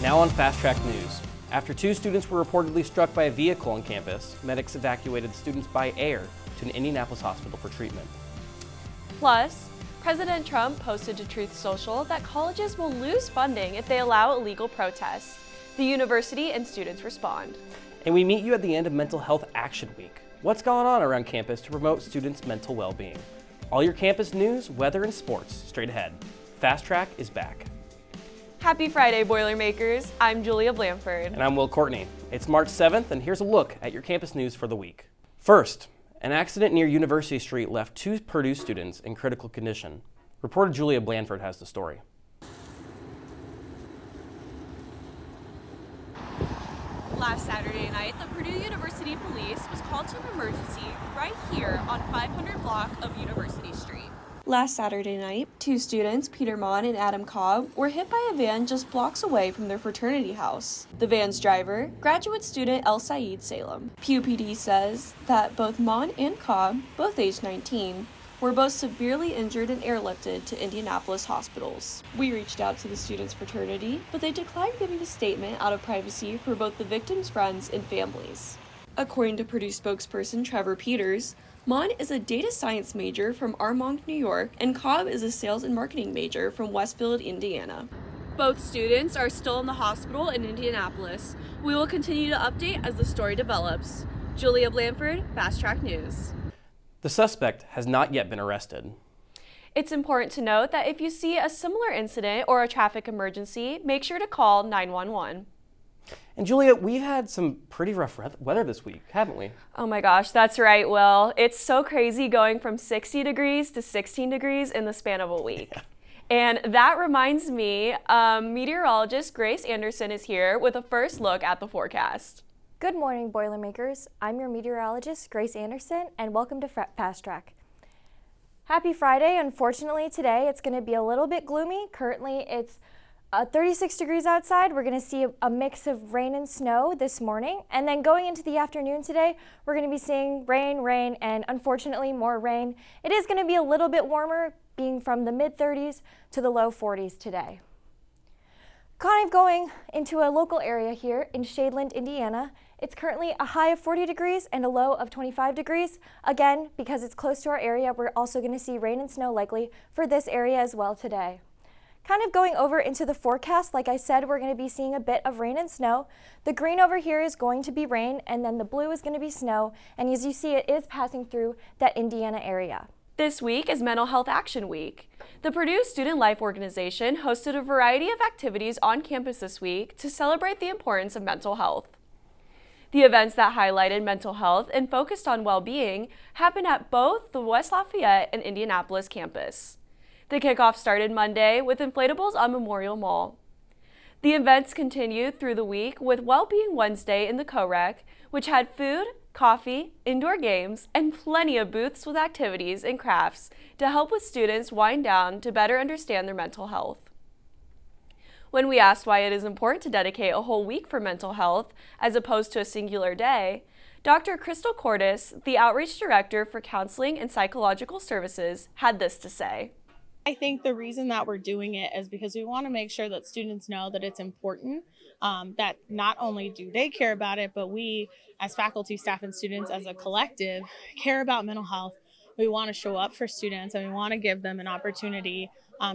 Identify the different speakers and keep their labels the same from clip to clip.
Speaker 1: Now on Fast Track News. After 2 students were reportedly struck by a vehicle on campus, medics evacuated the students by air to an Indianapolis hospital for treatment.
Speaker 2: Plus, President Trump posted to Truth Social that colleges will lose funding if they allow illegal protests. The university and students respond.
Speaker 1: And we meet you at the end of Mental Health Action Week. What's going on around campus to promote students' mental well-being? All your campus news, weather, and sports straight ahead. Fast Track is back.
Speaker 2: Happy Friday, Boilermakers. I'm Julia Blanford.
Speaker 1: And I'm Will Courtney. It's March 7th, and here's a look at your campus news for the week. First, an accident near University Street left 2 Purdue students in critical condition. Reporter Julia Blanford has the story.
Speaker 2: Last Saturday night, the Purdue University police was called to an emergency right here on 500 block of University Street.
Speaker 3: Last Saturday night, 2 students, Peter Mon and Adam Cobb, were hit by a van just blocks away from their fraternity house. The van's driver, graduate student El Said Salem. PUPD says that both Mon and Cobb, both age 19, were both severely injured and airlifted to Indianapolis hospitals. We reached out to the students' fraternity, but they declined giving a statement out of privacy for both the victims' friends and families. According to Purdue spokesperson Trevor Peters, Mon is a data science major from Armonk, New York, and Cobb is a sales and marketing major from Westfield, Indiana.
Speaker 2: Both students are still in the hospital in Indianapolis. We will continue to update as the story develops. Julia Blanford, Fast Track News.
Speaker 1: The suspect has not yet been arrested.
Speaker 2: It's important to note that if you see a similar incident or a traffic emergency, make sure to call 911.
Speaker 1: And Julia, we've had some pretty rough weather this week, haven't we?
Speaker 2: Oh my gosh, that's right, Will. It's so crazy going from 60 degrees to 16 degrees in the span of a week. Yeah. And that reminds me, meteorologist Grace Anderson is here with a first look at the forecast.
Speaker 4: Good morning, Boilermakers. I'm your meteorologist, Grace Anderson, and welcome to Fast Track. Happy Friday. Unfortunately, today it's going to be a little bit gloomy. Currently, it's 36 degrees outside. We're going to see a mix of rain and snow this morning. And then going into the afternoon today, we're going to be seeing rain, and unfortunately more rain. It is going to be a little bit warmer, being from the mid-30s to the low 40s today. Kind of going into a local area here in Shadeland, Indiana. It's currently a high of 40 degrees and a low of 25 degrees. Again, because it's close to our area, we're also going to see rain and snow likely for this area as well today. Kind of going over into the forecast, like I said, we're going to be seeing a bit of rain and snow. The green over here is going to be rain, and then the blue is going to be snow. And as you see, it is passing through that Indiana area.
Speaker 2: This week is Mental Health Action Week. The Purdue Student Life Organization hosted a variety of activities on campus this week to celebrate the importance of mental health. The events that highlighted mental health and focused on well-being happened at both the West Lafayette and Indianapolis campus. The kickoff started Monday with inflatables on Memorial Mall. The events continued through the week with Wellbeing Wednesday in the Co-Rec, which had food, coffee, indoor games, and plenty of booths with activities and crafts to help with students wind down to better understand their mental health. When we asked why it is important to dedicate a whole week for mental health as opposed to a singular day, Dr. Crystal Cordes, the Outreach Director for Counseling and Psychological Services, had this to say.
Speaker 5: I think the reason that we're doing it is because we want to make sure that students know that it's important, that not only do they care about it, but we as faculty, staff, and students as a collective care about mental health. We want to show up for students, and we want to give them an opportunity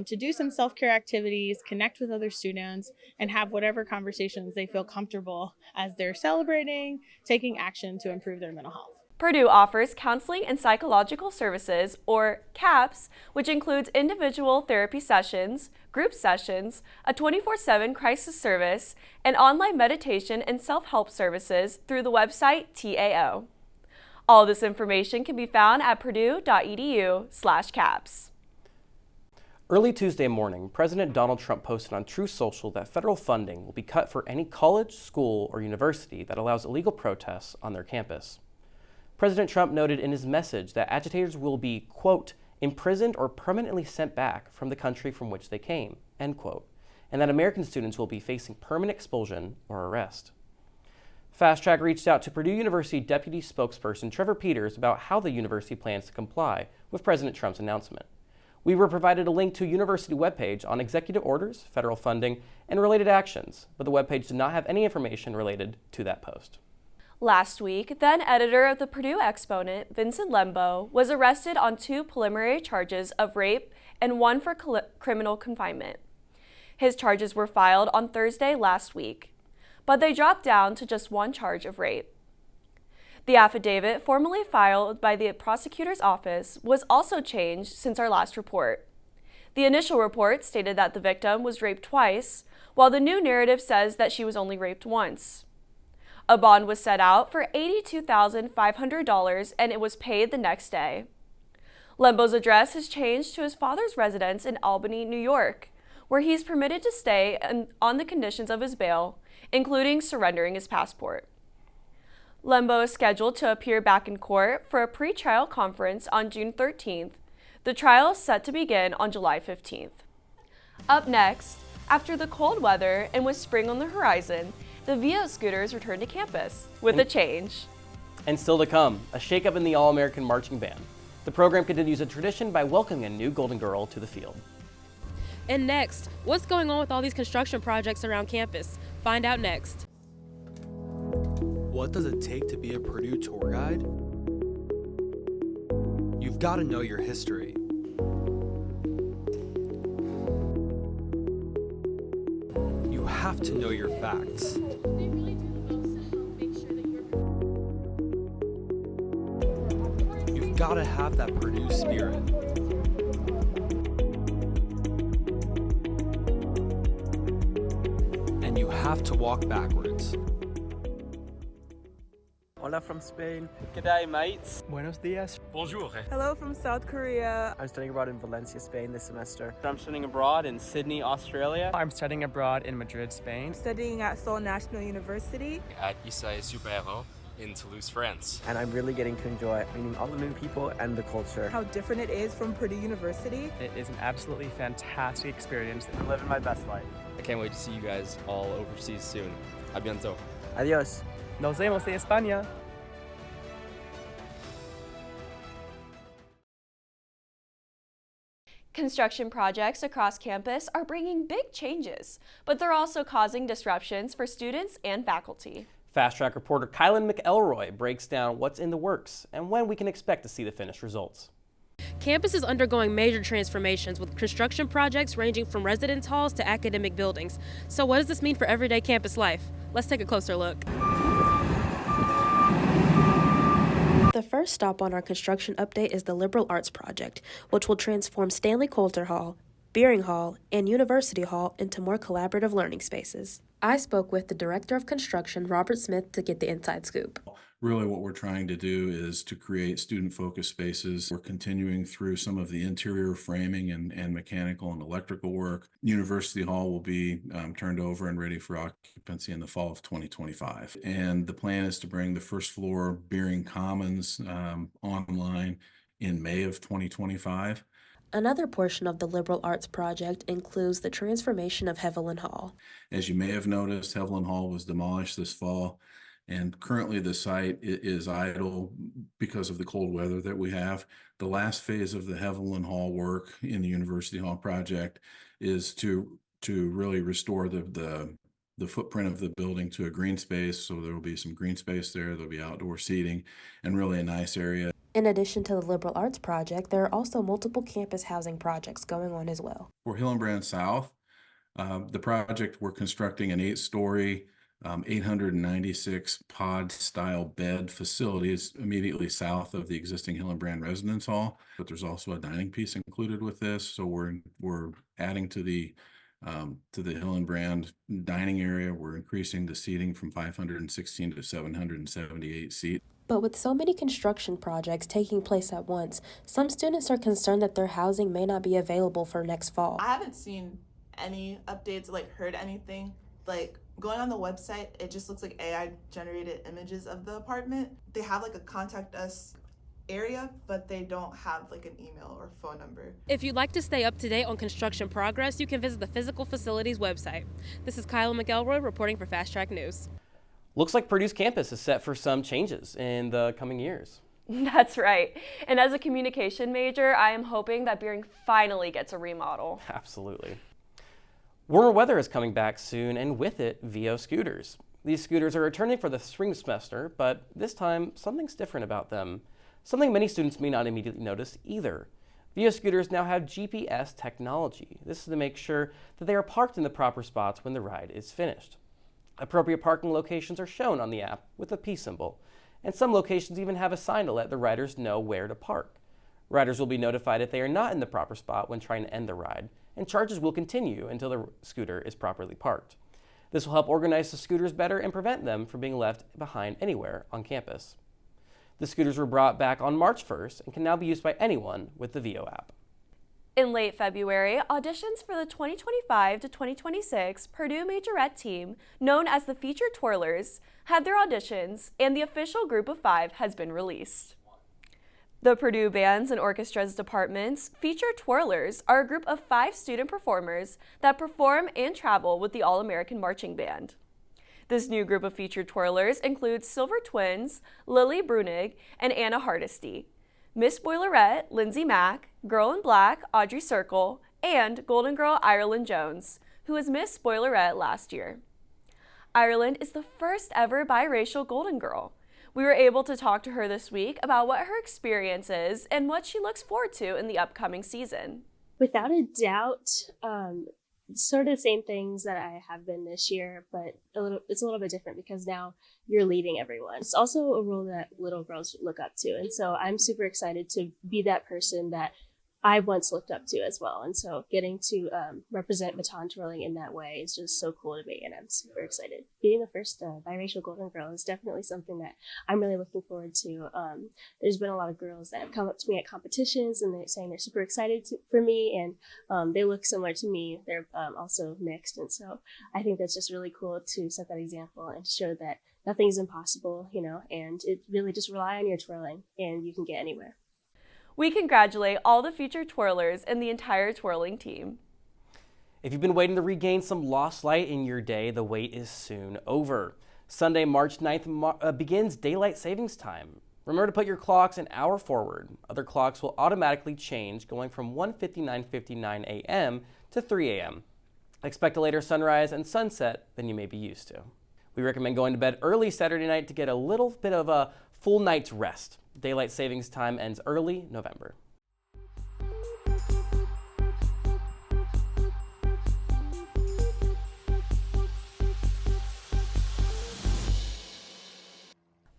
Speaker 5: to do some self-care activities, connect with other students, and have whatever conversations they feel comfortable as they're celebrating, taking action to improve their mental health.
Speaker 2: Purdue offers Counseling and Psychological Services, or CAPS, which includes individual therapy sessions, group sessions, a 24/7 crisis service, and online meditation and self-help services through the website TAO. All this information can be found at purdue.edu/CAPS.
Speaker 1: Early Tuesday morning, President Donald Trump posted on Truth Social that federal funding will be cut for any college, school, or university that allows illegal protests on their campus. President Trump noted in his message that agitators will be, quote, imprisoned or permanently sent back from the country from which they came, end quote, and that American students will be facing permanent expulsion or arrest. Fast Track reached out to Purdue University Deputy Spokesperson Trevor Peters about how the university plans to comply with President Trump's announcement. We were provided a link to a university webpage on executive orders, federal funding, and related actions, but the webpage did not have any information related to that post.
Speaker 2: Last week, then editor of the Purdue Exponent, Vincent Lembo, was arrested on 2 preliminary charges of rape and 1 for criminal confinement. His charges were filed on Thursday last week, but they dropped down to just 1 charge of rape. The affidavit formally filed by the prosecutor's office was also changed since our last report. The initial report stated that the victim was raped twice, while the new narrative says that she was only raped once. A bond was set out for $82,500 and it was paid the next day. Lembo's address has changed to his father's residence in Albany, New York, where he's permitted to stay on the conditions of his bail, including surrendering his passport. Lembo is scheduled to appear back in court for a pre-trial conference on June 13th. The trial is set to begin on July 15th. Up next, after the cold weather and with spring on the horizon, the VO scooters return to campus with a change.
Speaker 1: And still to come, a shakeup in the All-American Marching Band. The program continues a tradition by welcoming a new Golden Girl to the field.
Speaker 6: And next, what's going on with all these construction projects around campus? Find out next.
Speaker 7: What does it take to be a Purdue tour guide? You've got to know your history. You have to know your facts. You've got to have that Purdue spirit. And you have to walk backwards.
Speaker 8: Hola from Spain.
Speaker 9: G'day, mates.
Speaker 8: Buenos dias.
Speaker 9: Bonjour.
Speaker 10: Hello from South Korea.
Speaker 8: I'm studying abroad in Valencia, Spain this semester.
Speaker 9: I'm studying abroad in Sydney, Australia.
Speaker 11: I'm studying abroad in Madrid, Spain.
Speaker 10: Studying at Seoul National University.
Speaker 12: At Lycée Supérieur in Toulouse, France.
Speaker 8: And I'm really getting to enjoy meeting all the new people and the culture.
Speaker 10: How different it is from Purdue University.
Speaker 11: It is an absolutely fantastic experience.
Speaker 8: I'm living my best life.
Speaker 12: I can't wait to see you guys all overseas soon. A bientôt.
Speaker 8: Adios.
Speaker 11: Nos vemos en España.
Speaker 2: Construction projects across campus are bringing big changes, but they're also causing disruptions for students and faculty.
Speaker 1: Fast Track reporter Kylan McElroy breaks down what's in the works and when we can expect to see the finished results.
Speaker 6: Campus is undergoing major transformations with construction projects ranging from residence halls to academic buildings. So what does this mean for everyday campus life? Let's take a closer look.
Speaker 13: The first stop on our construction update is the Liberal Arts Project, which will transform Stanley Coulter Hall, Beering Hall, and University Hall into more collaborative learning spaces. I spoke with the Director of Construction, Robert Smith, to get the inside scoop.
Speaker 14: Really what we're trying to do is to create student-focused spaces. We're continuing through some of the interior framing and mechanical and electrical work. University Hall will be turned over and ready for occupancy in the fall of 2025. And the plan is to bring the first floor Beering Commons online in May of 2025.
Speaker 13: Another portion of the Liberal Arts Project includes the transformation of Hevelin Hall.
Speaker 14: As you may have noticed, Hevelin Hall was demolished this fall, and currently the site is idle because of the cold weather that we have. The last phase of the Hevelin Hall work in the University Hall project is to really restore the footprint of the building to a green space. So there will be some green space there, there'll be outdoor seating, and really a nice area.
Speaker 13: In addition to the Liberal Arts Project, there are also multiple campus housing projects going on as well.
Speaker 14: For Hillenbrand South, the project, we're constructing an 8-story, 896 pod-style bed facility is immediately south of the existing Hillenbrand Residence Hall, but there's also a dining piece included with this. So we're adding to the Hillenbrand dining area. We're increasing the seating from 516 to 778 seats.
Speaker 13: But with so many construction projects taking place at once, some students are concerned that their housing may not be available for next fall.
Speaker 15: I haven't seen any updates, heard anything. Going on the website, it just looks like AI generated images of the apartment. They have a contact us area, but they don't have an email or phone number.
Speaker 6: If you'd like to stay up to date on construction progress, you can visit the physical facilities website. This is Kyla McElroy reporting for Fast Track News.
Speaker 1: Looks like Purdue's campus is set for some changes in the coming years.
Speaker 2: That's right. And as a communication major, I am hoping that Beering finally gets a remodel.
Speaker 1: Absolutely. Warmer weather is coming back soon, and with it, VO scooters. These scooters are returning for the spring semester, but this time, something's different about them. Something many students may not immediately notice either. VO scooters now have GPS technology. This is to make sure that they are parked in the proper spots when the ride is finished. Appropriate parking locations are shown on the app with a P symbol, and some locations even have a sign to let the riders know where to park. Riders will be notified if they are not in the proper spot when trying to end the ride, and charges will continue until the scooter is properly parked. This will help organize the scooters better and prevent them from being left behind anywhere on campus. The scooters were brought back on March 1st and can now be used by anyone with the VO app.
Speaker 2: In late February, auditions for the 2025 to 2026 Purdue Majorette team, known as the Featured Twirlers, had their auditions, and the official group of 5 has been released. The Purdue Bands and Orchestras Department's Featured Twirlers are a group of 5 student performers that perform and travel with the All-American Marching Band. This new group of Featured Twirlers includes Silver Twins, Lily Brunig, and Anna Hardesty, Miss Boilerette, Lindsay Mack, Girl in Black, Audrey Circle, and Golden Girl Ireland Jones, who was Miss Boilerette last year. Ireland is the first ever biracial Golden Girl. We were able to talk to her this week about what her experience is and what she looks forward to in the upcoming season.
Speaker 16: Without a doubt, sort of the same things that I have been this year, but it's a little bit different because now you're leading everyone. It's also a role that little girls look up to. And so I'm super excited to be that person that I once looked up to as well. And so getting to represent baton twirling in that way is just so cool to me, and I'm super excited. Being the first biracial Golden Girl is definitely something that I'm really looking forward to. There's been a lot of girls that have come up to me at competitions and they're saying they're super excited for me, and they look similar to me. They're also mixed, and so I think that's just really cool to set that example and show that nothing's impossible, and it really just rely on your twirling and you can get anywhere.
Speaker 2: We congratulate all the Featured Twirlers and the entire twirling team.
Speaker 1: If you've been waiting to regain some lost light in your day, the wait is soon over. Sunday, March 9th begins daylight savings time. Remember to put your clocks an hour forward. Other clocks will automatically change, going from 1:59:59 a.m. to 3 a.m. Expect a later sunrise and sunset than you may be used to. We recommend going to bed early Saturday night to get a little bit of a full night's rest. Daylight savings time ends early November.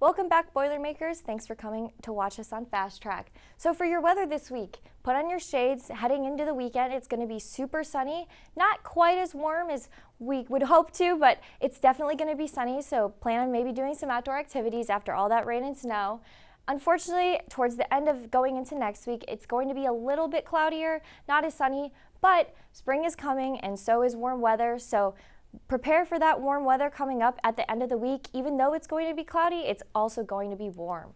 Speaker 4: Welcome back, Boilermakers. Thanks for coming to watch us on Fast Track. So for your weather this week, put on your shades. Heading into the weekend, it's going to be super sunny. Not quite as warm as we would hope to, but it's definitely going to be sunny, so plan on maybe doing some outdoor activities after all that rain and snow. Unfortunately, towards the end of going into next week, it's going to be a little bit cloudier, not as sunny, but spring is coming and so is warm weather, so prepare for that warm weather coming up at the end of the week. Even though it's going to be cloudy, it's also going to be warm.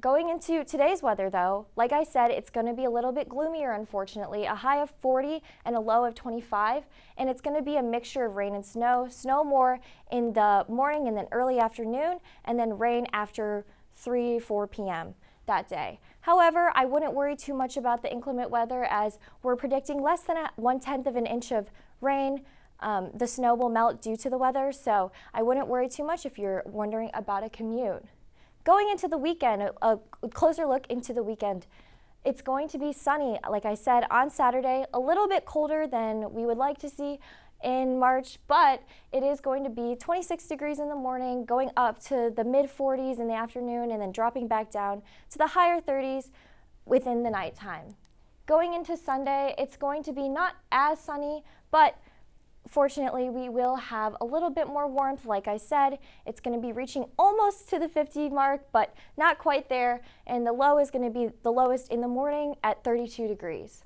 Speaker 4: Going into today's weather though, like I said, it's going to be a little bit gloomier, unfortunately. A high of 40 and a low of 25, and it's going to be a mixture of rain and snow. Snow more in the morning and then early afternoon, and then rain after 3-4 p.m. that day. However, I wouldn't worry too much about the inclement weather, as we're predicting less than 1/10 of an inch of rain. The snow will melt due to the weather, so I wouldn't worry too much if you're wondering about a commute. Going into the weekend, a closer look into the weekend. It's going to be sunny, like I said, on Saturday, a little bit colder than we would like to see in March, but it is going to be 26 degrees in the morning, going up to the mid-40s in the afternoon, and then dropping back down to the higher 30s within the nighttime. Going into Sunday, it's going to be not as sunny, but fortunately, we will have a little bit more warmth. Like I said, it's going to be reaching almost to the 50 mark, but not quite there, and the low is going to be the lowest in the morning at 32 degrees.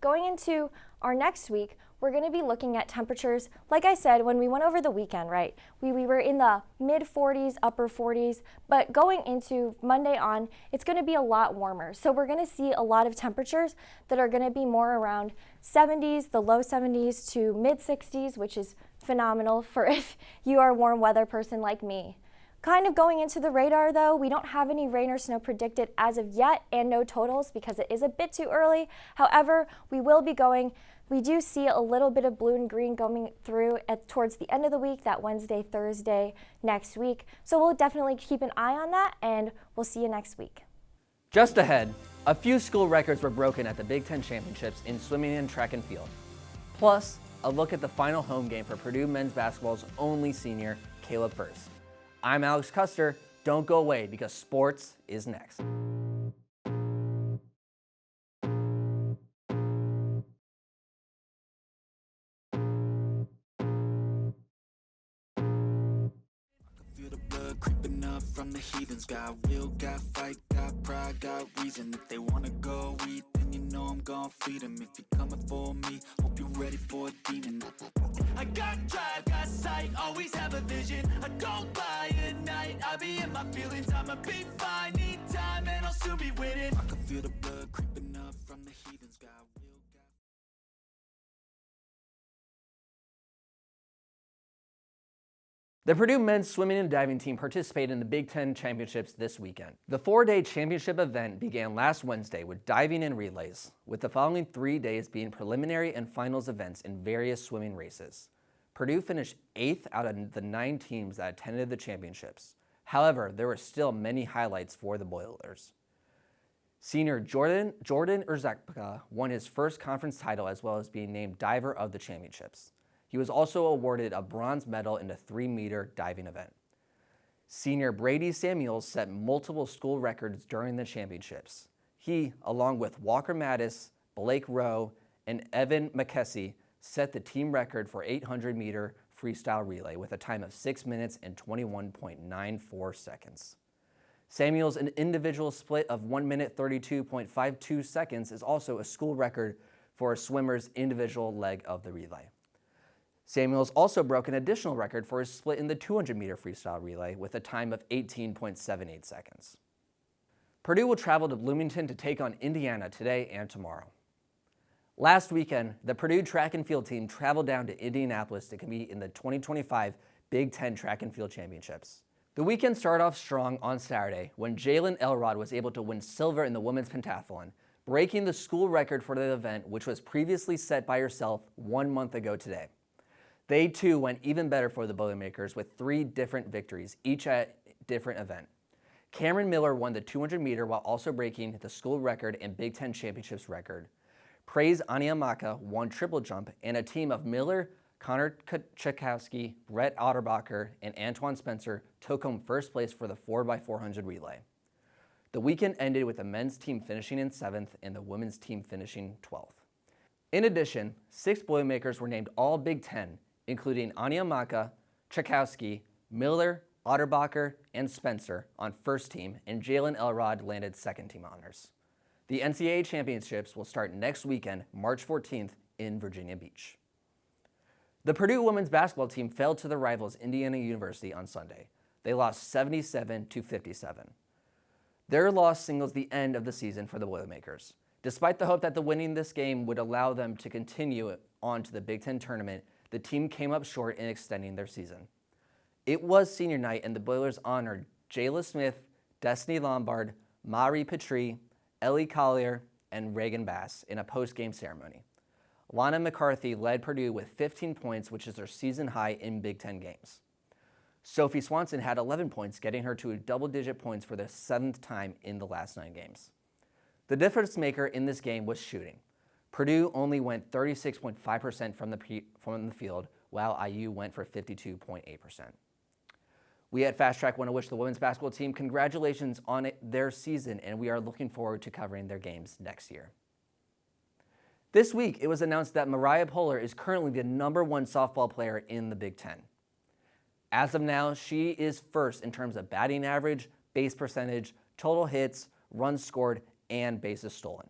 Speaker 4: Going into our next week, we're going to be looking at temperatures, like I said, when we went over the weekend, right? We were in the mid-40s, upper 40s, but going into Monday on, it's going to be a lot warmer. So we're going to see a lot of temperatures that are going to be more around 70s, the low 70s to mid-60s, which is phenomenal for if you are a warm weather person like me. Kind of going into the radar though, we don't have any rain or snow predicted as of yet and no totals because it is a bit too early. However, we do see a little bit of blue and green going through towards the end of the week, that Wednesday, Thursday next week. So we'll definitely keep an eye on that and we'll see you next week.
Speaker 17: Just ahead, a few school records were broken at the Big Ten Championships in swimming and track and field. Plus, a look at the final home game for Purdue men's basketball's only senior, Caleb Furst. I'm Alex Custer. Don't go away because sports is next.
Speaker 18: Creeping up from the heathens, got will, got fight, got pride, got reason. If they wanna go eat, then you know I'm gon' feed them. If you're coming for me, hope you're ready for a demon. I got drive, got sight, always have a vision. I don't lie at night, I be in my feelings. I'ma be fine, need time, and I'll soon be winning. I can feel the blood creeping up from the heathens, got will, got...
Speaker 17: The Purdue men's swimming and diving team participated in the Big Ten Championships this weekend. The 4-day championship event began last Wednesday with diving and relays, with the following 3 days being preliminary and finals events in various swimming races. Purdue finished 8th out of the 9 teams that attended the championships. However, there were still many highlights for the Boilers. Senior Jordan Urzekka won his first conference title as well as being named Diver of the Championships. He was also awarded a bronze medal in the 3-meter diving event. Senior Brady Samuels set multiple school records during the championships. He, along with Walker Mattis, Blake Rowe, and Evan McKessie, set the team record for 800-meter freestyle relay with a time of 6 minutes and 21.94 seconds. Samuels' an individual split of 1 minute 32.52 seconds is also a school record for a swimmer's individual leg of the relay. Samuels also broke an additional record for his split in the 200-meter freestyle relay with a time of 18.78 seconds. Purdue will travel to Bloomington to take on Indiana today and tomorrow. Last weekend, the Purdue track and field team traveled down to Indianapolis to compete in the 2025 Big Ten Track and Field Championships. The weekend started off strong on Saturday when Jalen Elrod was able to win silver in the women's pentathlon, breaking the school record for the event, which was previously set by herself 1 month ago today. They too went even better for the Boilermakers with 3 different victories, each at a different event. Cameron Miller won the 200-meter while also breaking the school record and Big Ten Championships record. Praise Aniamaka won triple jump, and a team of Miller, Connor Chakowski, Brett Otterbacher, and Antoine Spencer took home first place for the 4x400 relay. The weekend ended with the men's team finishing in 7th and the women's team finishing 12th. In addition, 6 Boilermakers were named All Big Ten, including Aniamaka, Chakowski, Miller, Otterbacher, and Spencer on first team, and Jalen Elrod landed second team honors. The NCAA championships will start next weekend, March 14th, in Virginia Beach. The Purdue women's basketball team fell to their rivals Indiana University on Sunday. They lost 77-57. Their loss signals the end of the season for the Boilermakers. Despite the hope that winning this game would allow them to continue on to the Big Ten tournament, the team came up short in extending their season. It was senior night, and the Boilers honored Jayla Smith, Destiny Lombard, Mari Petrie, Ellie Collier, and Reagan Bass in a post-game ceremony. Lana McCarthy led Purdue with 15 points, which is their season high in Big Ten games. Sophie Swanson had 11 points, getting her to double-digit points for the 7th time in the last 9 games. The difference maker in this game was shooting. Purdue only went 36.5% from the field, while IU went for 52.8%. We at Fast Track want to wish the women's basketball team congratulations on their season, and we are looking forward to covering their games next year. This week, it was announced that Mariah Poehler is currently the #1 softball player in the Big Ten. As of now, she is first in terms of batting average, base percentage, total hits, runs scored, and bases stolen.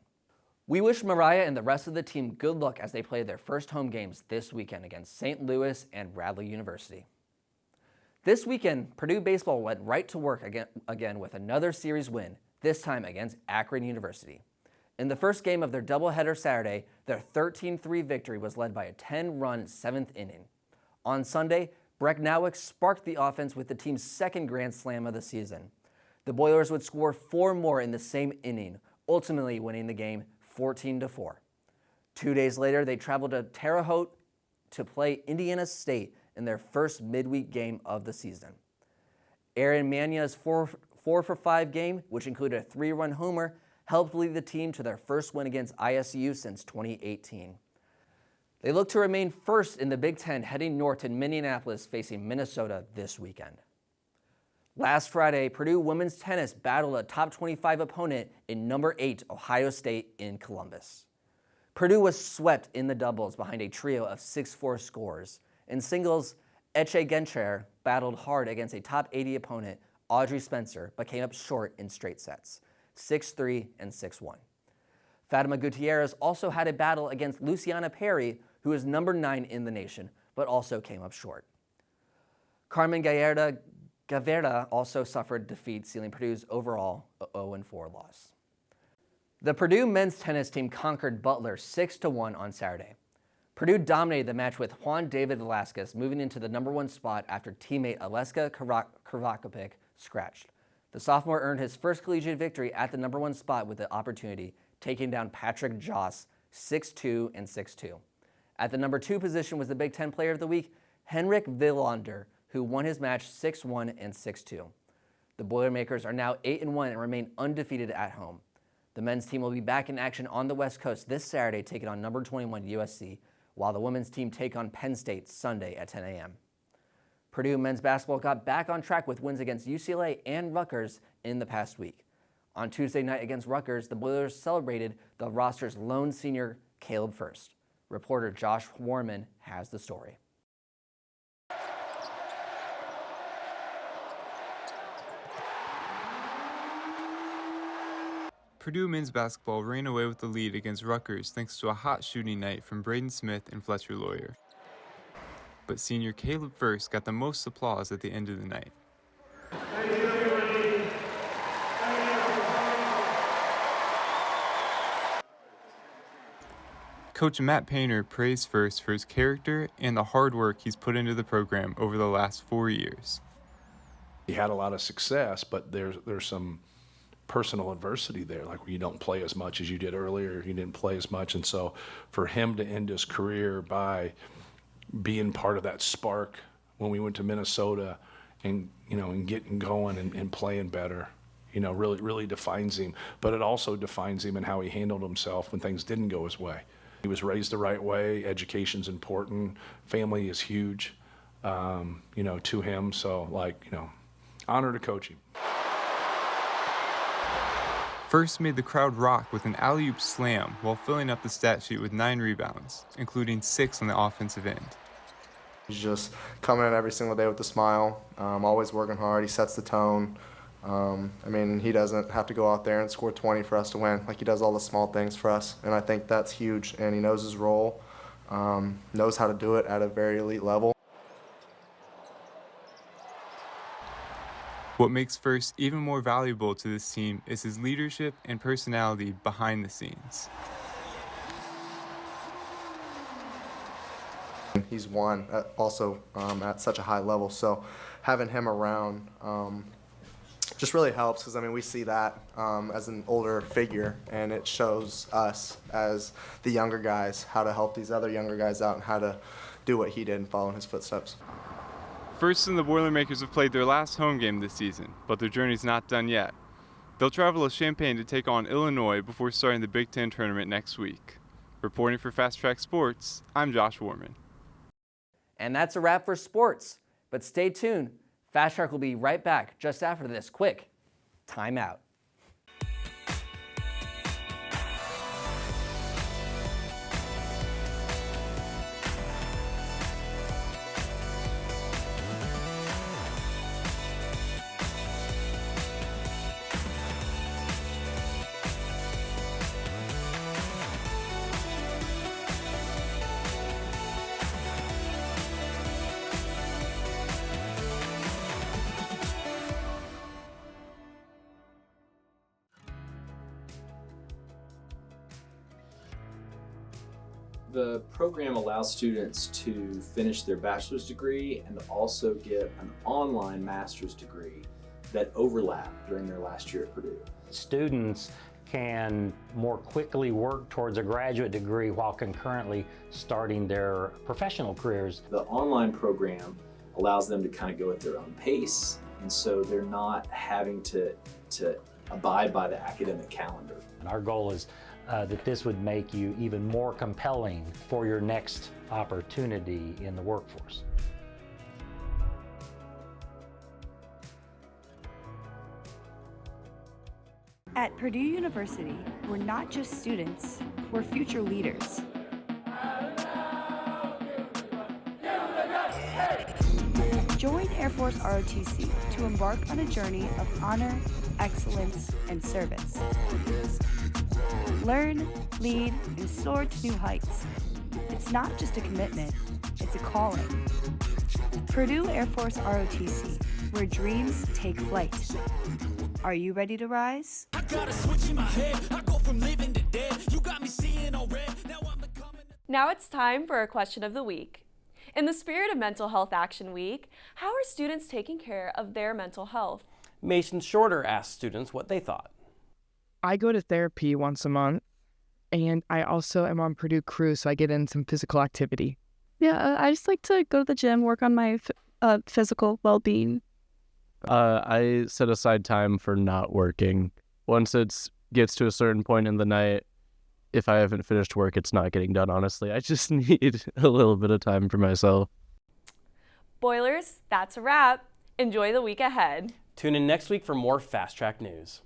Speaker 17: We wish Mariah and the rest of the team good luck as they play their first home games this weekend against St. Louis and Bradley University. This weekend, Purdue baseball went right to work again with another series win, this time against Akron University. In the first game of their doubleheader Saturday, their 13-3 victory was led by a 10-run 7th inning. On Sunday, Brecknowick sparked the offense with the team's second grand slam of the season. The Boilers would score 4 more in the same inning, ultimately winning the game 14-4. 2 days later, they traveled to Terre Haute to play Indiana State in their first midweek game of the season. Aaron Mania's 4-for-5 game, which included a 3-run homer, helped lead the team to their first win against ISU since 2018. They look to remain first in the Big Ten, heading north to Minneapolis, facing Minnesota this weekend. Last Friday, Purdue women's tennis battled a top 25 opponent in number 8 Ohio State in Columbus. Purdue was swept in the doubles behind a trio of 6-4 scores. In singles, Eche Gencher battled hard against a top 80 opponent, Audrey Spencer, but came up short in straight sets, 6-3 and 6-1. Fatima Gutierrez also had a battle against Luciana Perry, who is number 9 in the nation, but also came up short. Carmen Gaverda also suffered defeat, sealing Purdue's overall 0-4 loss. The Purdue men's tennis team conquered Butler 6-1 on Saturday. Purdue dominated the match with Juan David Velasquez moving into the number 1 spot after teammate Aleska Kravakovic scratched. The sophomore earned his first collegiate victory at the number 1 spot with the opportunity, taking down Patrick Joss 6-2 and 6-2. At the number 2 position was the Big Ten Player of the Week, Henrik Villander, who won his match 6-1 and 6-2. The Boilermakers are now 8-1 and remain undefeated at home. The men's team will be back in action on the West Coast this Saturday, taking on number 21 USC, while the women's team take on Penn State Sunday at 10 a.m. Purdue men's basketball got back on track with wins against UCLA and Rutgers in the past week. On Tuesday night against Rutgers, the Boilers celebrated the roster's lone senior, Caleb First. Reporter Josh Warman has the story.
Speaker 19: Purdue men's basketball ran away with the lead against Rutgers thanks to a hot shooting night from Braden Smith and Fletcher Lawyer. But senior Caleb First got the most applause at the end of the night. Coach Matt Painter praised First for his character and the hard work he's put into the program over the last 4 years.
Speaker 20: He had a lot of success, but there's some personal adversity there, like where you don't play as much as you did earlier, you didn't play as much, and so for him to end his career by being part of that spark when we went to Minnesota and and getting going and playing better, really defines him. But it also defines him in how he handled himself when things didn't go his way. He was raised the right way. Education's important. Family is huge, to him. So honor to coach him.
Speaker 19: First made the crowd rock with an alley-oop slam while filling up the stat sheet with 9 rebounds, including 6 on the offensive end.
Speaker 21: He's just coming in every single day with a smile, always working hard. He sets the tone. He doesn't have to go out there and score 20 for us to win. He does all the small things for us, and I think that's huge. And he knows his role, knows how to do it at a very elite level.
Speaker 19: What makes First even more valuable to this team is his leadership and personality behind the scenes.
Speaker 21: He's won also at such a high level, so having him around just really helps because we see that as an older figure, and it shows us as the younger guys how to help these other younger guys out and how to do what he did and follow in his footsteps.
Speaker 19: First and the Boilermakers have played their last home game this season, but their journey's not done yet. They'll travel to Champaign to take on Illinois before starting the Big Ten tournament next week. Reporting for Fast Track Sports, I'm Josh Warman.
Speaker 17: And that's a wrap for sports. But stay tuned. Fast Track will be right back just after this quick timeout.
Speaker 3: The program allows students to finish their bachelor's degree and also get an online master's degree that overlap during their last year at Purdue.
Speaker 22: Students can more quickly work towards a graduate degree while concurrently starting their professional careers.
Speaker 3: The online program allows them to kind of go at their own pace, and so they're not having to abide by the academic calendar.
Speaker 22: And our goal is that this would make you even more compelling for your next opportunity in the workforce.
Speaker 23: At Purdue University, we're not just students, we're future leaders. Join Air Force ROTC to embark on a journey of honor, excellence, and service. Learn, lead, and soar to new heights. It's not just a commitment, it's a calling. Purdue Air Force ROTC, where dreams take flight. Are you ready to rise? I got a switch in my head. I go from living to dead. You got me seeing all red.
Speaker 2: Now it's time for our question of the week. In the spirit of Mental Health Action Week, how are students taking care of their mental health?
Speaker 1: Mason Shorter asked students what they thought.
Speaker 24: I go to therapy once a month, and I also am on Purdue Crew, so I get in some physical activity.
Speaker 25: Yeah, I just like to go to the gym, work on my physical well-being.
Speaker 26: I set aside time for not working. Once it gets to a certain point in the night, if I haven't finished work, it's not getting done, honestly. I just need a little bit of time for myself.
Speaker 2: Boilers, that's a wrap. Enjoy the week ahead.
Speaker 1: Tune in next week for more Fast Track news.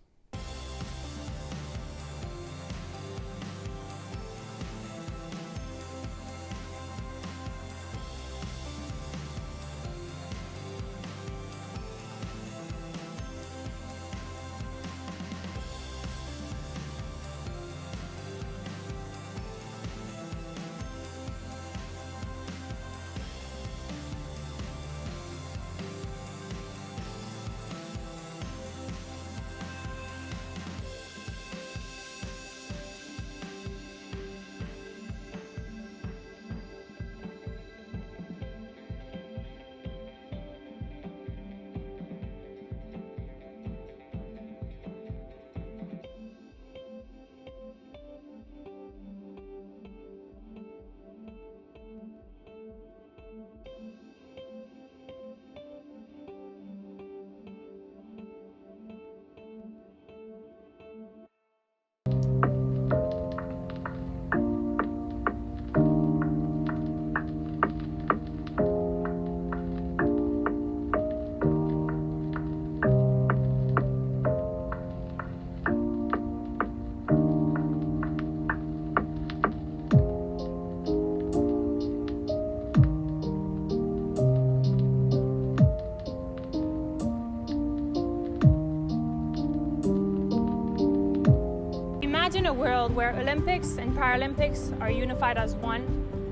Speaker 27: Imagine a world where Olympics and Paralympics are unified as one,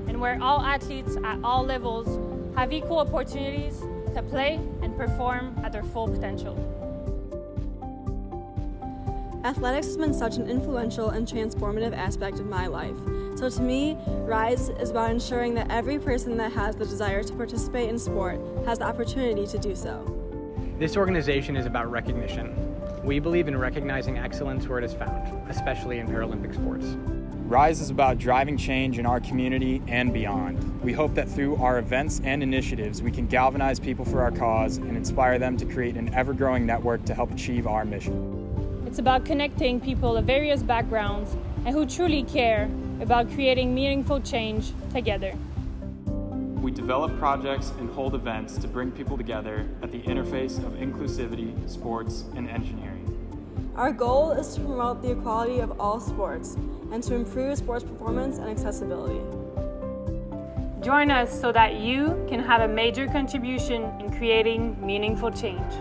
Speaker 27: and where all athletes at all levels have equal opportunities to play and perform at their full potential.
Speaker 28: Athletics has been such an influential and transformative aspect of my life. So to me, RISE is about ensuring that every person that has the desire to participate in sport has the opportunity to do so.
Speaker 11: This organization is about recognition. We believe in recognizing excellence where it is found, especially in Paralympic sports.
Speaker 29: RISE is about driving change in our community and beyond. We hope that through our events and initiatives, we can galvanize people for our cause and inspire them to create an ever-growing network to help achieve our mission.
Speaker 27: It's about connecting people of various backgrounds and who truly care about creating meaningful change together.
Speaker 29: We develop projects and hold events to bring people together at the interface of inclusivity, sports, and engineering.
Speaker 28: Our goal is to promote the equality of all sports and to improve sports performance and accessibility.
Speaker 27: Join us so that you can have a major contribution in creating meaningful change.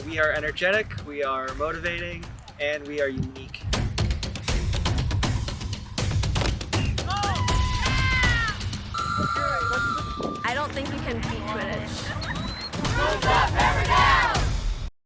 Speaker 5: We are energetic, we are motivating, and we are unique.
Speaker 2: I don't think you can beat Quidditch.
Speaker 7: Don't stop, hammer down!